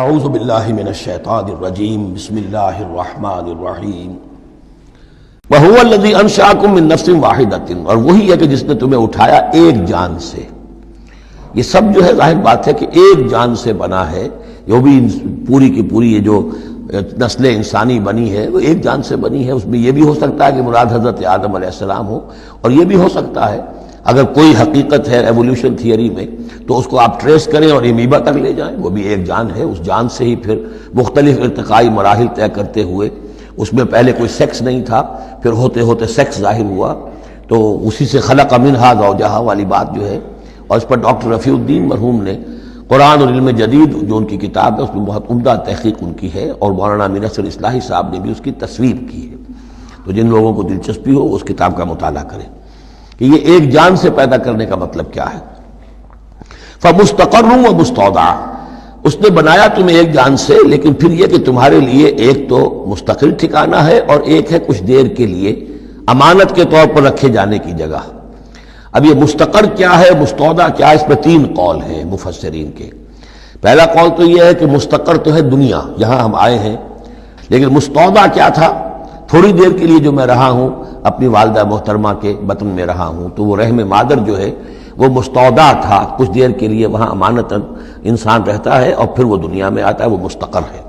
اعوذ باللہ من الشیطان الرجیم بسم اللہ الرحمن الرحیم وَهُوَ الَّذِي أَنشَأَكُم مِّن نَّفْسٍ وَاحِدَةٍ، اور وہی ہے کہ جس نے تمہیں اٹھایا ایک جان سے۔ یہ سب جو ہے ظاہر بات ہے کہ ایک جان سے بنا ہے، جو بھی پوری کی پوری یہ جو نسل انسانی بنی ہے وہ ایک جان سے بنی ہے۔ اس میں یہ بھی ہو سکتا ہے کہ مراد حضرت آدم علیہ السلام ہو، اور یہ بھی ہو سکتا ہے اگر کوئی حقیقت ہے ایولیوشن تھیوری میں تو اس کو آپ ٹریس کریں اور امیبا تک لے جائیں، وہ بھی ایک جان ہے۔ اس جان سے ہی پھر مختلف ارتقائی مراحل طے کرتے ہوئے، اس میں پہلے کوئی سیکس نہیں تھا، پھر ہوتے ہوتے سیکس ظاہر ہوا، تو اسی سے خلق منہا زوجہا والی بات جو ہے، اور اس پر ڈاکٹر رفیع الدین مرحوم نے قرآن اور علم جدید جو ان کی کتاب ہے اس میں بہت عمدہ تحقیق ان کی ہے، اور مولانا امین اصغر اصلاحی صاحب نے بھی اس کی تصویر کی ہے۔ تو جن لوگوں کو دلچسپی ہو اس کتاب کا مطالعہ کریں کہ یہ ایک جان سے پیدا کرنے کا مطلب کیا ہے۔ فَمُسْتَقَرٌّ وَمُسْتَوْدَعٌ، اس نے بنایا تمہیں ایک جان سے، لیکن پھر یہ کہ تمہارے لیے ایک تو مستقل ٹھکانہ ہے اور ایک ہے کچھ دیر کے لیے امانت کے طور پر رکھے جانے کی جگہ۔ اب یہ مستقر کیا ہے، مستودع کیا ہے، اس میں تین قول ہیں مفسرین کے۔ پہلا قول تو یہ ہے کہ مستقر تو ہے دنیا، یہاں ہم آئے ہیں، لیکن مستودع کیا تھا، تھوڑی دیر کے لیے جو میں رہا ہوں اپنی والدہ محترمہ کے بطن میں رہا ہوں، تو وہ رحم مادر جو ہے وہ مستودع تھا، کچھ دیر کے لیے وہاں امانتاً انسان رہتا ہے اور پھر وہ دنیا میں آتا ہے، وہ مستقر ہے۔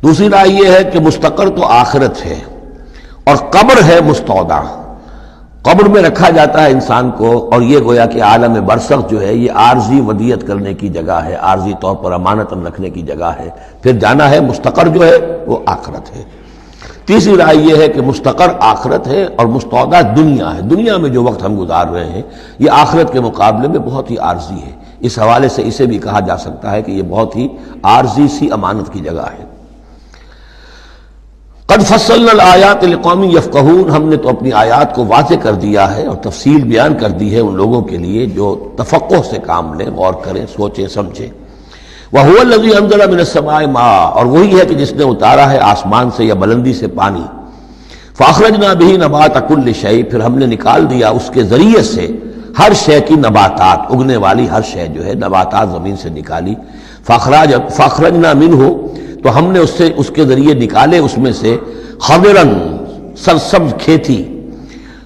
دوسری رائے یہ ہے کہ مستقر تو آخرت ہے اور قبر ہے مستودع، قبر میں رکھا جاتا ہے انسان کو، اور یہ گویا کہ عالم برزخ جو ہے یہ عارضی ودیت کرنے کی جگہ ہے، عارضی طور پر امانتاً رکھنے کی جگہ ہے، پھر جانا ہے۔ مستقر جو ہے وہ آخرت ہے۔ تیسری رائے یہ ہے کہ مستقر آخرت ہے اور مستودع دنیا ہے، دنیا میں جو وقت ہم گزار رہے ہیں یہ آخرت کے مقابلے میں بہت ہی عارضی ہے۔ اس حوالے سے اسے بھی کہا جا سکتا ہے کہ یہ بہت ہی عارضی سی امانت کی جگہ ہے۔ قد فصلنا الآیات لقوم یفقہون، ہم نے تو اپنی آیات کو واضح کر دیا ہے اور تفصیل بیان کر دی ہے ان لوگوں کے لیے جو تفقہ سے کام لیں، غور کریں، سوچیں سمجھیں۔ وَهُوَ الَّذِي أَنزَلَ مِنَ السَّمَاءِ مَاءً، اور وہی ہے کہ جس نے اتارا ہے آسمان سے یا بلندی سے پانی۔ فَأَخْرَجْنَا بِهِ نَبَاتَ كُلِّ شَيْءٍ، پھر ہم نے نکال دیا اس کے ذریعے سے ہر شے کی نباتات، اگنے والی ہر شے جو ہے نباتات زمین سے نکالی۔ فَأَخْرَجْنَا مِنْهُ، تو ہم نے اس کے ذریعے نکالے اس میں سے خضراً، سرسبز کھیتی،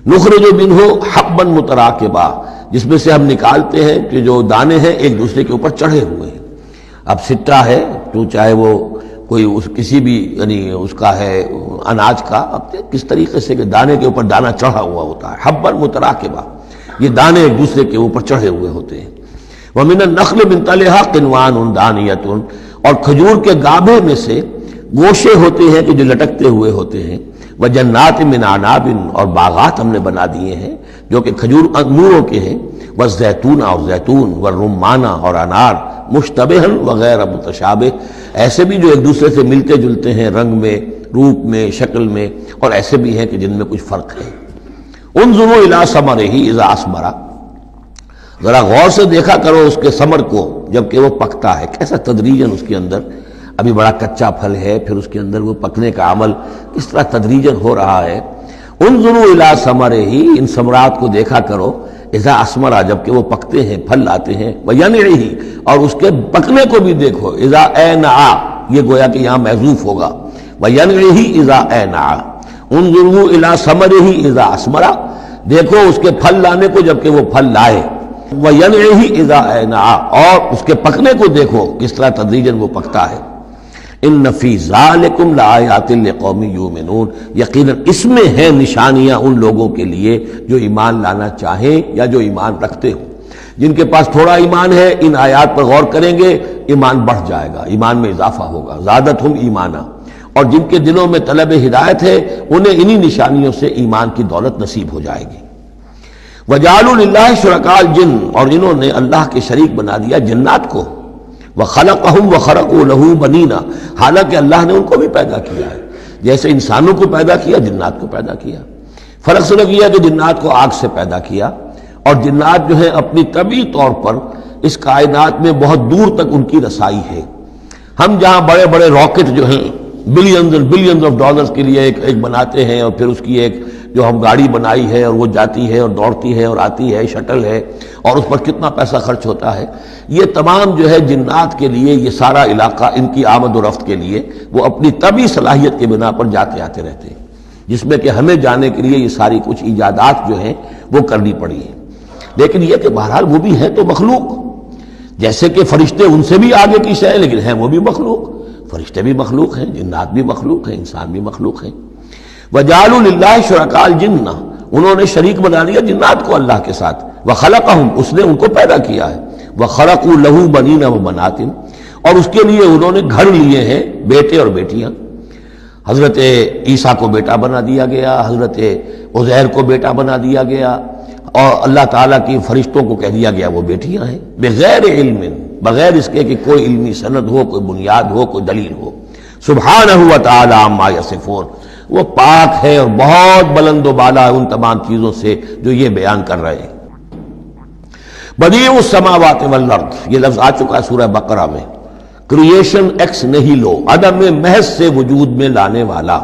نخرج منه حبا متراکبا، جس میں سے ہم نکالتے ہیں کہ جو دانے ہیں ایک دوسرے کے اوپر چڑھے ہوئے ہیں۔ اب سٹا ہے تو چاہے وہ کوئی کسی بھی یعنی اس کا ہے اناج کا، اب کس طریقے سے کہ دانے کے اوپر دانہ چڑھا ہوا ہوتا ہے، حبا متراکبا، یہ دانے ایک دوسرے کے اوپر چڑھے ہوئے ہوتے ہیں۔ وَمِنَ النَّخْلِ مِن طَلْعِهَا قِنْوَانٌ دَانِيَةٌ، اور کھجور کے گابھے میں سے گوشے ہوتے ہیں کہ جو لٹکتے ہوئے ہوتے ہیں۔ وَجَنَّاتٍ مِّنْ أَعْنَابٍ، اور باغات ہم نے بنا دیے ہیں جو کہ کھجور انگوروں کے ہیں۔ وَالزَّيْتُونَ، اور زیتون، وَالرُّمَّانَ، اور انار، مشتبہاً وغیر متشابہ، ایسے بھی جو ایک دوسرے سے ملتے جلتے ہیں رنگ میں، روپ میں، شکل میں، اور ایسے بھی ہیں کہ جن میں کچھ فرق ہے۔ انظروا الی ثمرہ اذا اثمر، ذرا غور سے دیکھا کرو اس کے ثمر کو جب کہ وہ پکتا ہے، کیسا تدریجاً اس کے اندر، ابھی بڑا کچا پھل ہے، پھر اس کے اندر وہ پکنے کا عمل کس طرح تدریجاً ہو رہا ہے۔ انظروا الی ثمرہ، ان ثمرات کو دیکھا کرو، اذا اثمر، جب کہ وہ پکتے ہیں، پھل لاتے ہیں، وینعہ، اور اس کے پکنے کو بھی دیکھو، اذا اینعا، یہ گویا کہ یہاں محذوف ہوگا، وینعہ اذا اینعا، انظروا الی ثمرہ اذا اثمر، دیکھو اس کے پھل لانے کو جب کہ وہ پھل لائے، وینعہ اذا اینعا، اور اس کے پکنے کو دیکھو کس طرح تدریجاً وہ پکتا ہے۔ ان فی ذالکم لآیات لقوم یؤمنون، یقیناً اس میں ہیں نشانیاں ان لوگوں کے لیے جو ایمان لانا چاہیں یا جو ایمان رکھتے ہوں۔ جن کے پاس تھوڑا ایمان ہے ان آیات پر غور کریں گے، ایمان بڑھ جائے گا، ایمان میں اضافہ ہوگا، زادتہم ایمانا، اور جن کے دلوں میں طلب ہدایت ہے انہیں انہی نشانیوں سے ایمان کی دولت نصیب ہو جائے گی۔ وجعلوا للہ شرکاء الجن، اور انہوں نے اللہ کے شریک بنا دیا جنات کو، وَخَلَقَهُمْ وَخَرَقُوا لَهُ بَنِينَ، حالانکہ اللہ نے ان کو بھی پیدا کیا ہے، جیسے انسانوں کو پیدا کیا جنات کو پیدا کیا۔ فرق صرف یہ ہے کہ جنات کو آگ سے پیدا کیا، اور جنات جو ہے اپنی طبعی طور پر اس کائنات میں بہت دور تک ان کی رسائی ہے۔ ہم جہاں بڑے بڑے راکٹ جو ہیں بلینز آف ڈالرز کے لیے ایک بناتے ہیں اور پھر اس کی ایک جو ہم گاڑی بنائی ہے اور وہ جاتی ہے اور دوڑتی ہے اور آتی ہے، شٹل ہے، اور اس پر کتنا پیسہ خرچ ہوتا ہے، یہ تمام جو ہے جنات کے لیے یہ سارا علاقہ ان کی آمد و رفت کے لیے وہ اپنی طبعی صلاحیت کے بنا پر جاتے آتے رہتے ہیں، جس میں کہ ہمیں جانے کے لیے یہ ساری کچھ ایجادات جو ہیں وہ کرنی پڑی ہیں۔ لیکن یہ کہ بہرحال وہ بھی ہے تو مخلوق، جیسے کہ فرشتے ان سے بھی آگے کی شے، لیکن ہیں وہ بھی مخلوق، فرشتے بھی مخلوق ہیں، جنات بھی مخلوق ہیں، انسان بھی مخلوق ہیں۔ وَجَعَلُوا لِلَّهِ شُرَكَاءَ الْجِنَّ، انہوں نے شریک بنا لیا جنات کو اللہ کے ساتھ، وَخَلَقَهُمْ، اس نے ان کو پیدا کیا ہے، وَخَلَقُوا لَهُ بَنِينَ وَبَنَاتٍ، اور اس کے لیے انہوں نے گھر لیے ہیں، بیٹے اور بیٹیاں۔ حضرت عیسیٰ کو بیٹا بنا دیا گیا، حضرت عزیر کو بیٹا بنا دیا گیا، اور اللہ تعالیٰ کی فرشتوں کو کہہ دیا گیا وہ بیٹیاں ہیں، بغیر علم، بغیر اس کے کہ کوئی علمی سند ہو، کوئی بنیاد ہو، کوئی دلیل ہو۔ سبحانہ و تعالی عما یصفون، وہ پاک ہے اور بہت بلند و بالا ان تمام چیزوں سے جو یہ بیان کر رہے ہیں۔ بدیع السماوات والارض، یہ لفظ آ چکا ہے سورہ بقرہ میں، کریشن ایکس نہیلو، عدم محض سے وجود میں لانے والا،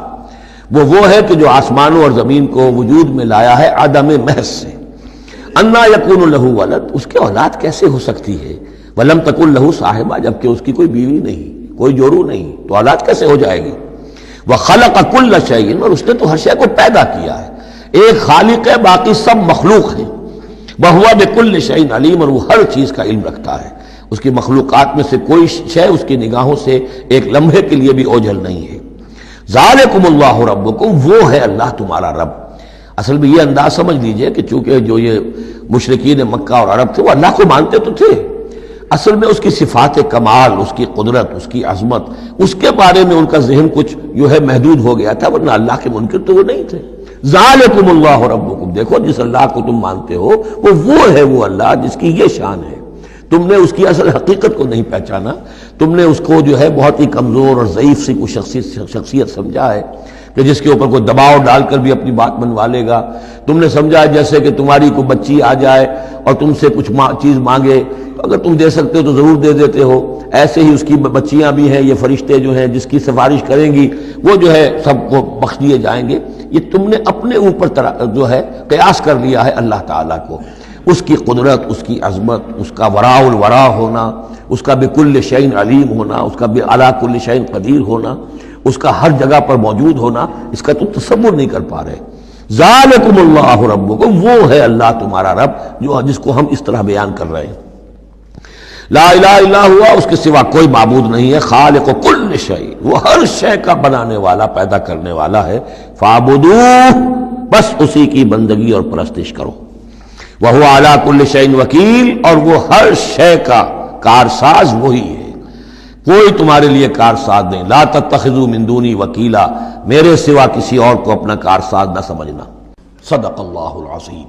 وہ ہے کہ جو آسمانوں اور زمین کو وجود میں لایا ہے عدم محض سے۔ انا یکون لہ ولد، اس کے اولاد کیسے ہو سکتی ہے، ولم تکن لہ صاحبہ، جبکہ اس کی کوئی بیوی نہیں، کوئی جورو نہیں، تو اولاد کیسے ہو جائے گی۔ وخلق کل شیء، اور اس نے تو ہر شے کو پیدا کیا ہے، ایک خالق ہے، باقی سب مخلوق ہیں۔ وہو بکل شیء علیم، اور وہ ہر چیز کا علم رکھتا ہے، اس کی مخلوقات میں سے کوئی شے اس کی نگاہوں سے ایک لمحے کے لیے بھی اوجھل نہیں ہے۔ ذالکم اللہ ربکم، وہ ہے اللہ تمہارا رب۔ اصل میں یہ انداز سمجھ لیجئے کہ چونکہ جو یہ مشرکین مکہ اور عرب تھے وہ اللہ کو مانتے تو تھے، اصل میں اس کی صفات کمال، اس کی قدرت، اس کی عظمت، اس کے بارے میں ان کا ذہن کچھ جو ہے محدود ہو گیا تھا، ورنہ اللہ کے منکر تو وہ نہیں تھے۔ ذالکم اللہ ربکم، دیکھو جس اللہ کو تم مانتے ہو وہ ہے وہ اللہ جس کی یہ شان ہے۔ تم نے اس کی اصل حقیقت کو نہیں پہچانا، تم نے اس کو جو ہے بہت ہی کمزور اور ضعیف سی کوئی شخصیت سمجھا ہے کہ جس کے اوپر کوئی دباؤ ڈال کر بھی اپنی بات منوا لے گا۔ تم نے سمجھا ہے جیسے کہ تمہاری کوئی بچی آ جائے اور تم سے کچھ چیز مانگے، اگر تم دے سکتے ہو تو ضرور دے دیتے ہو، ایسے ہی اس کی بچیاں بھی ہیں، یہ فرشتے جو ہیں جس کی سفارش کریں گی وہ جو ہے سب کو بخش دیے جائیں گے۔ یہ تم نے اپنے اوپر جو ہے قیاس کر لیا ہے اللہ تعالیٰ کو، اس کی قدرت، اس کی عظمت، اس کا وراء الورا ہونا، اس کا بکل شیء علیم ہونا، اس کا علی کل شیء قدیر ہونا، اس کا ہر جگہ پر موجود ہونا، اس کا تم تصور نہیں کر پا رہے۔ ذالکم اللہ ربکم، وہ ہے اللہ تمہارا رب جو جس کو ہم اس طرح بیان کر رہے ہیں۔ لا الہ الا ہوا، اس کے سوا کوئی معبود نہیں ہے، خالق کل شیء، وہ ہر شے کا بنانے والا، پیدا کرنے والا ہے۔ فاعبدوہ، بس اسی کی بندگی اور پرستش کرو۔ وہو علی کل شیء وکیل، اور وہ ہر شے کا کارساز وہی ہے، کوئی تمہارے لیے کارساز نہیں۔ لا تتخذوا من دونی وکیلا، میرے سوا کسی اور کو اپنا کارساز نہ سمجھنا۔ صدق اللہ العظیم۔